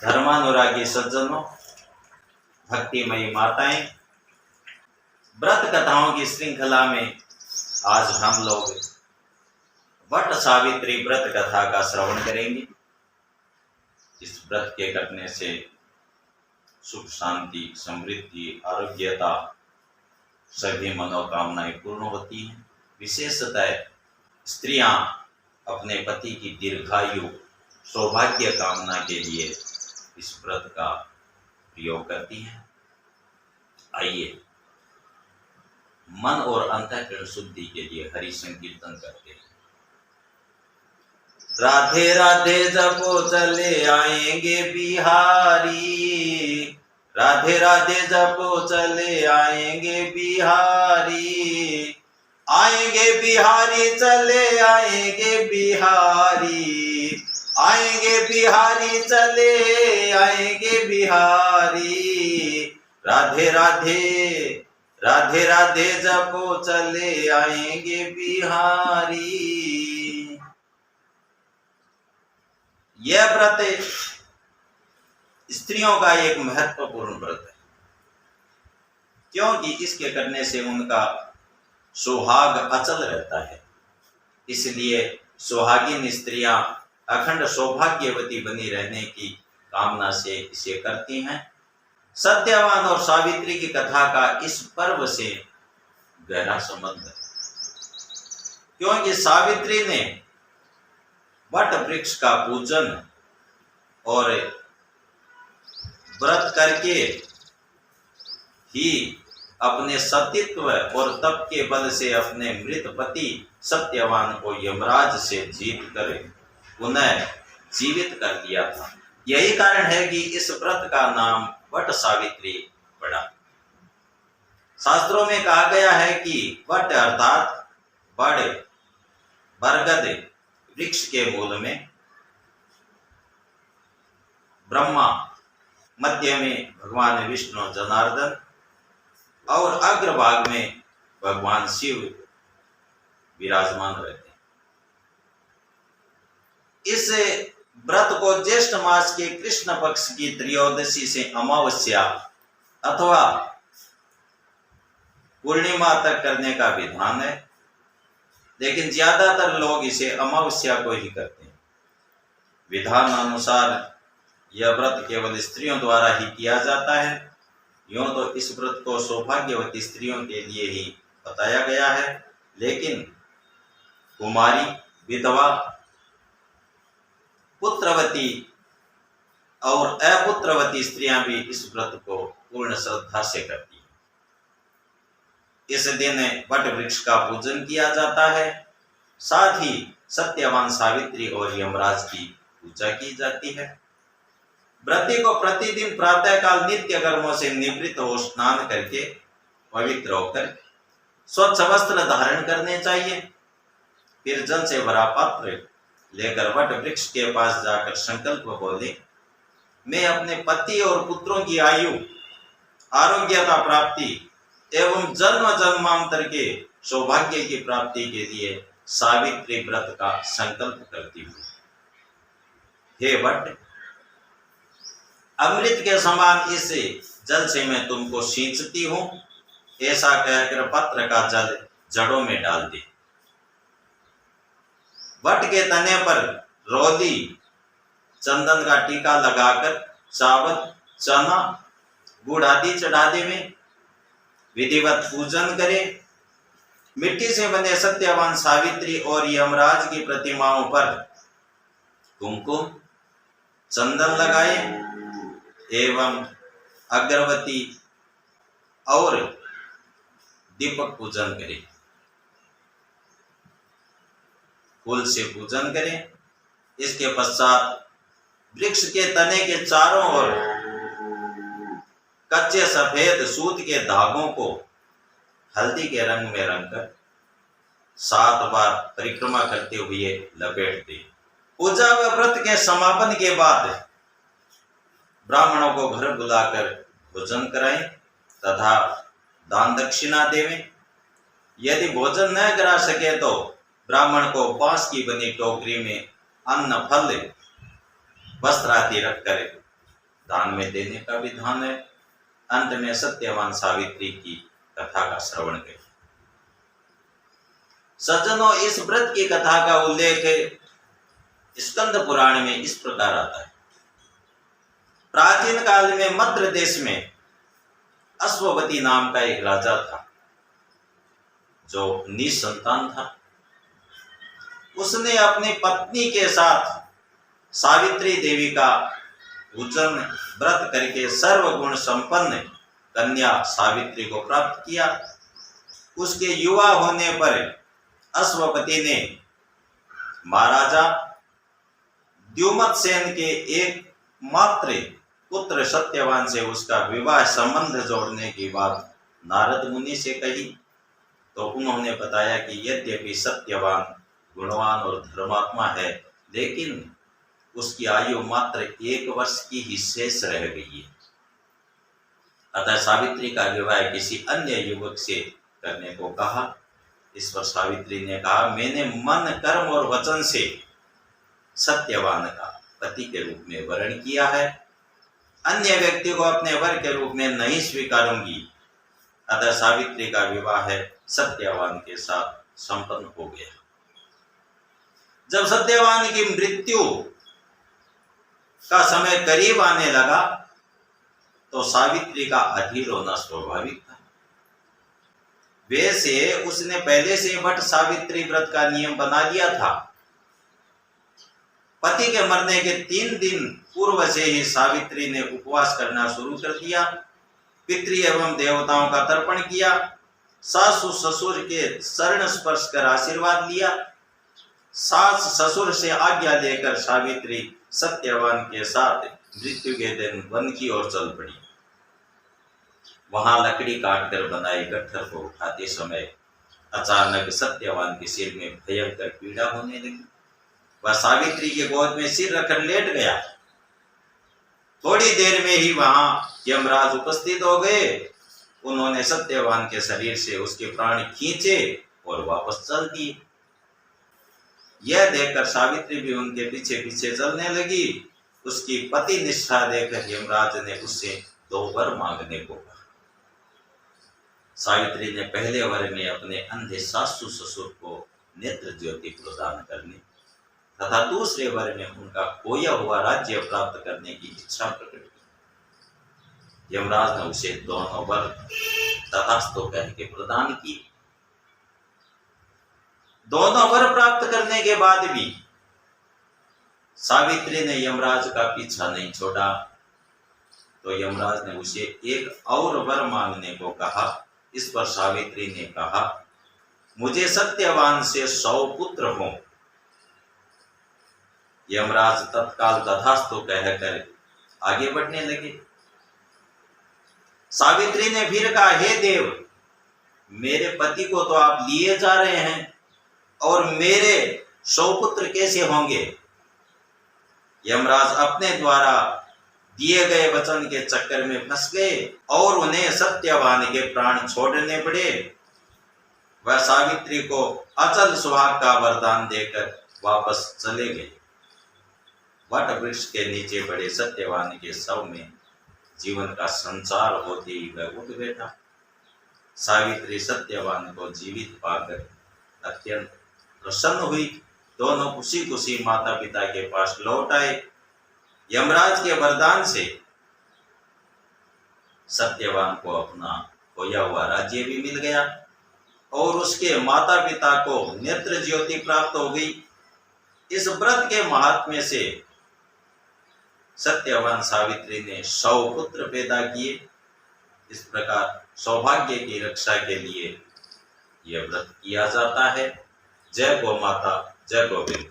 धर्मानुरागी सज्जनों, भक्तिमयी माताएं, व्रत कथाओं की श्रृंखला में आज हम लोग वट सावित्री व्रत कथा का श्रवण करेंगे। इस व्रत के करने से सुख शांति, समृद्धि, आरोग्यता सभी मनोकामनाएं पूर्ण होती हैं। विशेषतः स्त्रियां अपने पति की दीर्घायु, सौभाग्य कामना के लिए इस व्रत का प्रयोग करती हैं। आइए मन और अंतःकरण शुद्धि के लिए हरि संकीर्तन करते हैं। राधे राधे जपो चले आएंगे बिहारी, राधे राधे जपो चले आएंगे बिहारी, आएंगे बिहारी चले आएंगे बिहारी, आएंगे बिहारी चले आएंगे बिहारी, राधे राधे राधे राधे जपो चले आएंगे बिहारी। यह व्रत स्त्रियों का एक महत्वपूर्ण व्रत है, क्योंकि इसके करने से उनका सुहाग अचल रहता है। इसलिए सुहागिन स्त्रियां अखंड सौभाग्यवती बनी रहने की कामना से इसे करती हैं। सत्यवान और सावित्री की कथा का इस पर्व से गहरा संबंध है, क्योंकि सावित्री ने वट वृक्ष का पूजन और व्रत करके ही अपने सतीत्व और तप के बल से अपने मृत पति सत्यवान को यमराज से जीत कर पुनः जीवित कर दिया था। यही कारण है कि इस व्रत का नाम वट सावित्री पड़ा। शास्त्रों में कहा गया है कि वट अर्थात बड़, बरगद वृक्ष के मूल में ब्रह्मा, मध्य में भगवान विष्णु जनार्दन और अग्रभाग में भगवान शिव विराजमान रहते हैं। इस व्रत को ज्येष्ठ मास के कृष्ण पक्ष की त्रयोदशी से अमावस्या अथवा पूर्णिमा तक करने का विधान है, लेकिन ज्यादातर लोग इसे अमावस्या को ही करते हैं। विधान अनुसार यह व्रत केवल स्त्रियों द्वारा ही किया जाता है। यूं तो इस व्रत को सौभाग्यवती स्त्रियों के लिए ही बताया गया है, लेकिन कुमारी, विधवा, पुत्रवती और अपुत्रवती स्त्रियां भी इस व्रत को पूर्ण श्रद्धा से करती हैं। इस दिन वट वृक्ष का पूजन किया जाता है, साथ ही सत्यवान सावित्री और यमराज की पूजा की जाती है। व्रती को प्रतिदिन प्रातःकाल नित्य कर्मों से निवृत्त हो स्नान करके पवित्र होकर स्वच्छ वस्त्र धारण करने चाहिए। फिर जल से भरा पात्र लेकर वट वृक्ष के पास जाकर संकल्प बोले, मैं अपने पति और पुत्रों की आयु, आरोग्यता प्राप्ति एवं जन्म जन्मांतर के सौभाग्य की प्राप्ति के लिए सावित्री व्रत का संकल्प करती हूँ। हे वट, अमृत के समान इस जल से मैं तुमको सींचती हूँ। ऐसा कहकर पत्र का जल जड़ों में डाल दे। वट के तने पर रोली, चंदन का टीका लगाकर चावल, चना, गुड़ आदि चढ़ा देवे। विधिवत पूजन करें। मिट्टी से बने सत्यवान सावित्री और यमराज की प्रतिमाओं पर कुमकुम, चंदन लगाए एवं अगरबत्ती और दीपक पूजन करें। फूल से पूजन करें। इसके पश्चात वृक्ष के तने के चारों ओर कच्चे सफेद सूत के धागों को हल्दी के रंग में रंगकर 7 बार परिक्रमा करते हुए लपेट दें। पूजा व व्रत के समापन के बाद ब्राह्मणों को घर बुलाकर भोजन कराएं तथा दान दक्षिणा देवें। यदि भोजन न करा सके तो ब्राह्मण को बांस की बनी टोकरी में अन्न, फल, वस्त्र आदि रखकर दान में देने का विधान है। अंत में सत्यवान सावित्री की कथा का श्रवण करें। सज्जनों, इस व्रत की कथा का उल्लेख स्कंद पुराण में इस प्रकार आता है। प्राचीन काल में मद्र देश में अश्वपति नाम का एक राजा था जो निसंतान था। उसने अपनी पत्नी के साथ सावित्री देवी का पूजन व्रत करके सर्वगुण संपन्न कन्या सावित्री को प्राप्त किया। उसके युवा होने पर अश्वपति ने महाराजा द्युमत्सेन के एक मात्र पुत्र सत्यवान से उसका विवाह संबंध जोड़ने की बात नारद मुनि से कही, तो उन्होंने बताया कि यद्यपि सत्यवान गुणवान और धर्मात्मा है, लेकिन उसकी आयु मात्र 1 वर्ष की ही शेष रह गई है। अतः सावित्री का विवाह किसी अन्य युवक से करने को कहा। इस पर सावित्री ने कहा, मैंने मन कर्म और वचन से सत्यवान का पति के रूप में वर्ण किया है, अन्य व्यक्ति को अपने वर के रूप में नहीं स्वीकारूंगी। अतः सावित्री का विवाह सत्यवान के साथ संपन्न हो गया। जब सत्यवान की मृत्यु का समय करीब आने लगा तो सावित्री का अधीर होना स्वाभाविक था। वैसे उसने पहले से भट्ट सावित्री व्रत का नियम बना लिया था। पति के मरने के 3 दिन पूर्व से ही सावित्री ने उपवास करना शुरू कर दिया, पितृ एवं देवताओं का तर्पण किया, सासु ससुर के शरण स्पर्श कर आशीर्वाद लिया। सास ससुर से आज्ञा लेकर सावित्री सत्यवान के साथ मृत्यु के दिन वन की ओर चल पड़ी। वहां लकड़ी काटकर बनाए गट्ठर को उठाते समय अचानक सत्यवान के सिर में भयंकर पीड़ा होने लगी। वह सावित्री के गोद में सिर रखकर लेट गया। थोड़ी देर में ही वहां यमराज उपस्थित हो गए। उन्होंने सत्यवान के शरीर से उसके प्राण खींचे और वापस चल दिए। यह देखकर सावित्री भी उनके पीछे पीछे चलने लगी। उसकी पति निष्ठा देखकर यमराज ने उससे 2 वर मांगने को कहा। सावित्री ने पहले वर में अपने अंधे सासु ससुर को नेत्र ज्योति प्रदान करने तथा दूसरे वर में उनका खोया हुआ राज्य प्राप्त करने की इच्छा प्रकट की। यमराज ने उसे दोनों वर तथास्तु कह के प्रदान की। दोनों वर प्राप्त करने के बाद भी सावित्री ने यमराज का पीछा नहीं छोड़ा, तो यमराज ने उसे एक और वर मांगने को कहा। इस पर सावित्री ने कहा, मुझे सत्यवान से 100 पुत्र हों। यमराज तत्काल तथास्तु कहकर आगे बढ़ने लगे। सावित्री ने फिर कहा, हे देव, मेरे पति को तो आप लिए जा रहे हैं और मेरे 100 पुत्र कैसे होंगे? यमराज अपने द्वारा दिए गए वचन के चक्कर में फंस गए और उन्हें सत्यवान के प्राण छोड़ने पड़े। वह सावित्री को अचल सुहाग का वरदान देकर वापस चले गए। वट वृक्ष के नीचे पड़े सत्यवान के शव में जीवन का संचार होते ही वह उठ बैठा। सावित्री सत्यवान को जीवित पाकर अत्यंत प्रसन्न हुई। दोनों खुशी खुशी माता पिता के पास लौट आए। यमराज के वरदान से सत्यवान को अपना खोया हुआ राज्य भी मिल गया और उसके माता पिता को नेत्र ज्योति प्राप्त हो गई। इस व्रत के महात्म्य से सत्यवान सावित्री ने 100 पुत्र पैदा किए। इस प्रकार सौभाग्य की रक्षा के लिए यह व्रत किया जाता है। जय गौ माता, जय गोविंद।